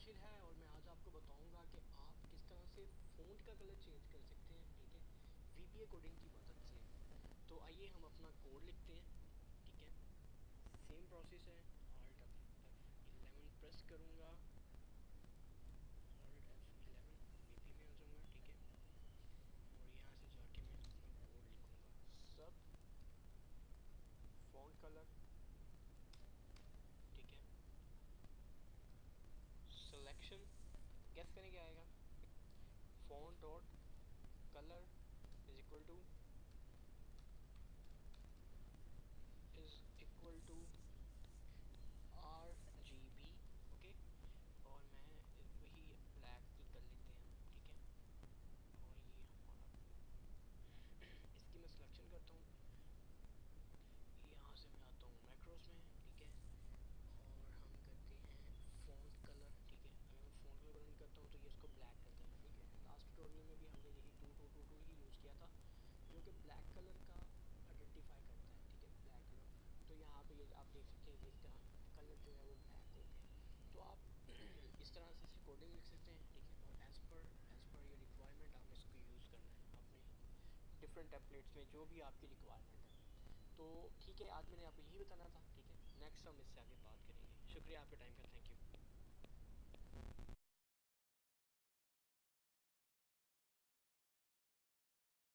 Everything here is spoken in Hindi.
राशिद है और मैं आज आपको बताऊंगा कि आप किस तरह से फ़ॉन्ट का कलर चेंज कर सकते हैं, ठीक है, वीपीए कोडिंग की मदद से। तो आइए हम अपना कोड लिखते हैं, ठीक है। सेम प्रोसेस है, Alt F11 प्रेस करूंगा, Alt F11 वीपी में आ जाऊंगा, ठीक है। और यहाँ से जाके मैं अपना कोड लिखूंगा, सब फ़ॉन्ट कलर, ठीक है। सिलेक्शन कैसे करेंगे आएगा, font dot colour is equal to RGB, okay. और मैं वही ब्लैक की कर लेते हैं हम, ठीक है। और ये हमारा इसकी मैं सिलेक्शन करता हूँ, यहाँ से मैं आता हूँ मैक्रोस में, ठीक है। और हम करते हैं फ़ॉन्ट कलर, ठीक है। अगर मैं फ़ॉन्ट कलर रन करता हूँ तो ये इसको ब्लैक कर देगा, ठीक है। लास्ट ट्यूटोरियल में भी हमने यही 2222 ही यूज़ किया था, जो कि ब्लैक कलर का आइडेंटिफाई करता है, ठीक है, ब्लैक कलर। तो यहाँ पे ये आप देख सकते हैं कि इसका कलर जो है वो ब्लैक हो गया। तो आप इस तरह से कोडिंग लिख सकते हैं, ठीक है। और एज़ पर योर रिक्वायरमेंट आपने इसको यूज़ करना है अपने डिफरेंट टेम्पलेट्स में, जो भी आपकी रिक्वायरमेंट है। तो ठीक है, आज मैंने आपको यही बताना था, ठीक है। नेक्स्ट हम इससे आगे बात करेंगे। शुक्रिया आपके टाइम का, थैंक यू।